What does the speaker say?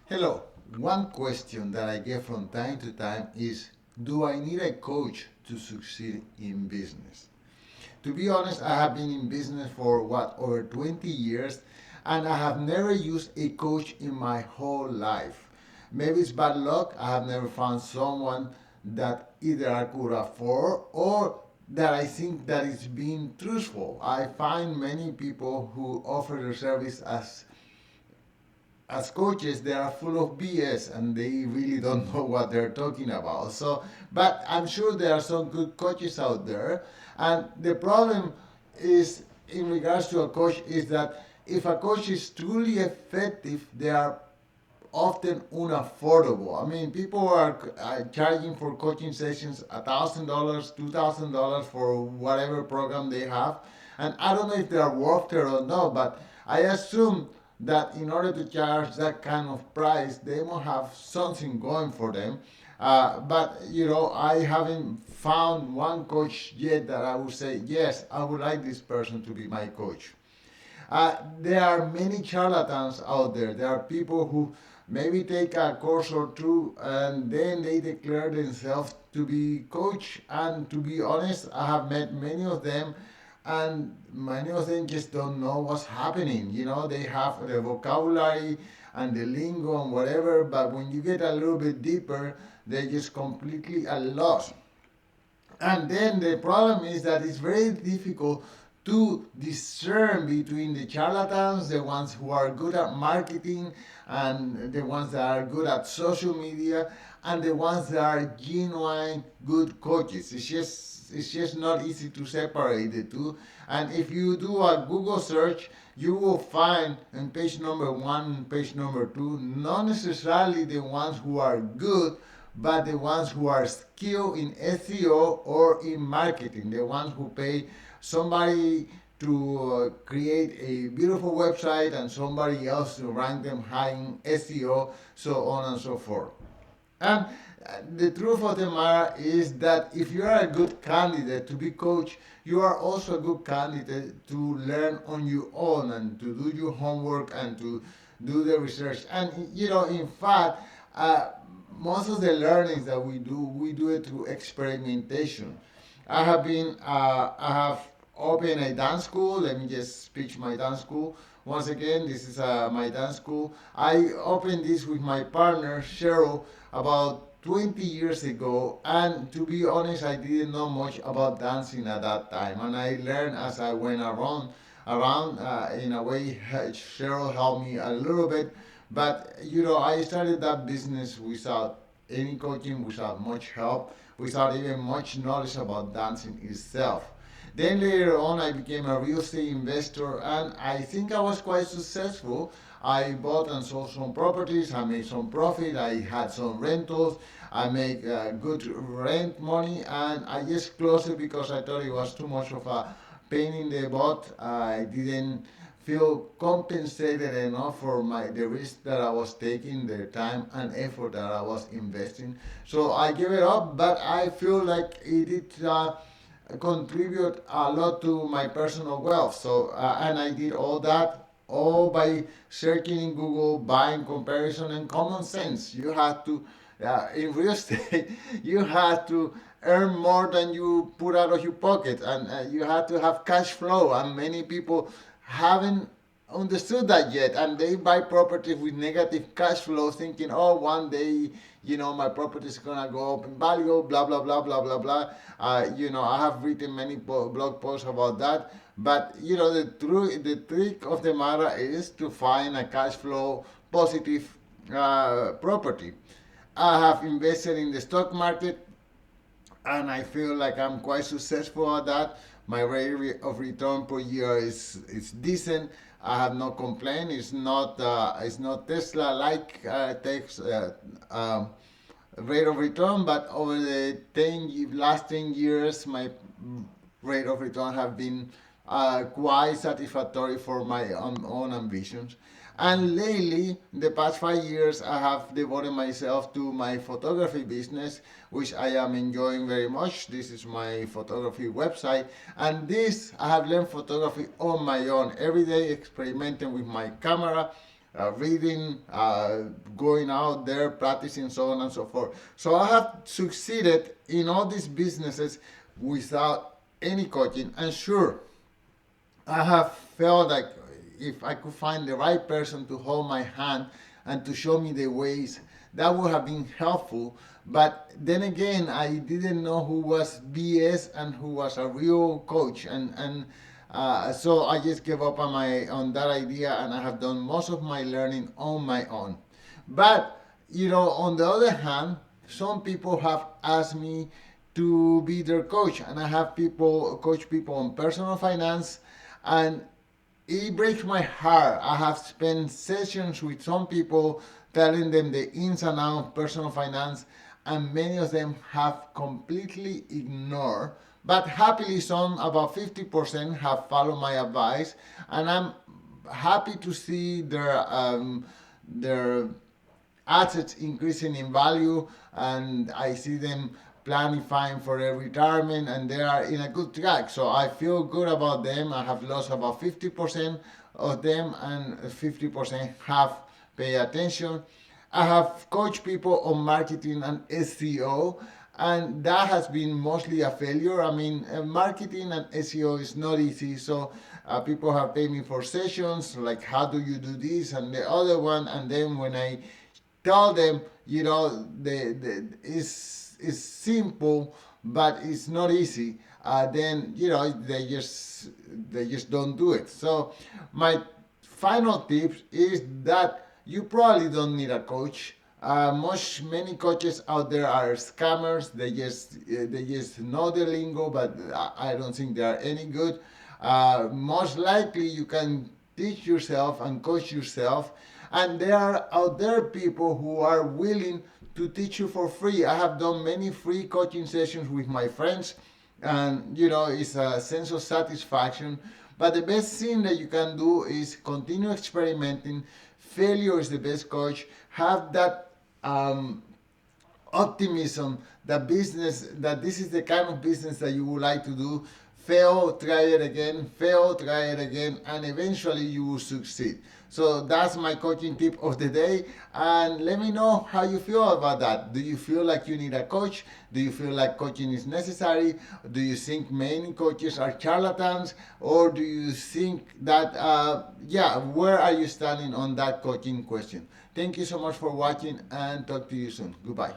Hello. One question that I get from time to time is, do I need a coach to succeed in business? To be honest, I have been in business for over 20 years, and I have never used a coach in my whole life. Maybe it's bad luck. I have never found someone that either I could afford or that I think that is being truthful. I find many people who offer their service as coaches, they are full of BS and they really don't know what they're talking about. So, but I'm sure there are some good coaches out there. And the problem is, in regards to a coach, is that if a coach is truly effective, they are often unaffordable. I mean, people are charging for coaching sessions $1,000, $2,000 for whatever program they have, and I don't know if they are worth it or not. But I assume that in order to charge that kind of price, they must have something going for them. But I haven't found one coach yet that I would say, yes, I would like this person to be my coach. There are many charlatans out there. There are people who maybe take a course or two and then they declare themselves to be coach. And to be honest, I have met many of them, and many of them just don't know what's happening. They have the vocabulary and the lingo and whatever, but when you get a little bit deeper, they're just completely at loss. And then the problem is that it's very difficult to discern between the charlatans, the ones who are good at marketing, and the ones that are good at social media, and the ones that are genuine good coaches. It's just not easy to separate the two. And if you do a Google search, you will find in page number one, page number two, not necessarily the ones who are good, but the ones who are skilled in SEO or in marketing, the ones who pay somebody to create a beautiful website and somebody else to rank them high in SEO, so on and so forth. And the truth of the matter is that if you are a good candidate to be coach, you are also a good candidate to learn on your own and to do your homework and to do the research. And in fact, most of the learnings that we do it through experimentation. I have opened a dance school. Let me just pitch my dance school. Once again, this is my dance school. I opened this with my partner, Cheryl, about 20 years ago. And to be honest, I didn't know much about dancing at that time. And I learned as I went around in a way. Cheryl helped me a little bit, but I started that business without any coaching, without much help, without even much knowledge about dancing itself. Then later on, I became a real estate investor, and I think I was quite successful. I bought and sold some properties. I made some profit. I had some rentals. I make good rent money, and I just closed it because I thought it was too much of a pain in the butt. I didn't feel compensated enough for the risk that I was taking, the time and effort that I was investing. So I gave it up, but I feel like it did contribute a lot to my personal wealth. So and I did all that all by searching in Google, buying comparison and common sense. You have to in real estate, you have to earn more than you put out of your pocket, and you have to have cash flow. And many people haven't understood that yet, and they buy properties with negative cash flow, thinking, oh, one day, my property is gonna go up in value, blah blah blah blah blah blah. I have written many blog posts about that. But the trick of the matter is to find a cash flow positive property. I have invested in the stock market, and I feel like I'm quite successful at that. My rate of return per year is decent. I have no complaint. It's not Tesla like takes rate of return, but over the last 10 years, my rate of return have been quite satisfactory for my own ambitions. And lately, the past 5 years, I have devoted myself to my photography business, which I am enjoying very much. This is my photography website, and this I have learned photography on my own, every day experimenting with my camera, reading, going out there, practicing, so on and so forth. So I have succeeded in all these businesses without any coaching. And sure, I have felt like if I could find the right person to hold my hand and to show me the ways, that would have been helpful. But then again, I didn't know who was BS and who was a real coach, and so I just gave up on that idea, and I have done most of my learning on my own. But on the other hand, some people have asked me to be their coach, and I have people coach people on personal finance, and it breaks my heart. I have spent sessions with some people telling them the ins and outs of personal finance, and many of them have completely ignored. But happily, some, about 50%, have followed my advice, and I'm happy to see their assets increasing in value, and I see them planning for their retirement, and they are in a good track. So I feel good about them. I have lost about 50% of them, and 50% have paid attention. I have coached people on marketing and SEO, and that has been mostly a failure. I mean, marketing and SEO is not easy. So people have paid me for sessions, like how do you do this and the other one, and then when I tell them, it's simple, but it's not easy. Then they just don't do it. So my final tip is that you probably don't need a coach. Many coaches out there are scammers. They just know the lingo, but I don't think they are any good. Most likely, you can teach yourself and coach yourself, and there are out there people who are willing to teach you for free. I have done many free coaching sessions with my friends, and it's a sense of satisfaction. But the best thing that you can do is continue experimenting. Failure is the best coach. Have that optimism that this is the kind of business that you would like to do. Fail, try it again, fail, try it again, and eventually you will succeed. So that's my coaching tip of the day, and let me know how you feel about that. Do you feel like you need a coach? Do you feel like coaching is necessary? Do you think many coaches are charlatans? Or do you think that where are you standing on that coaching question? Thank you so much for watching, and talk to you soon. Goodbye.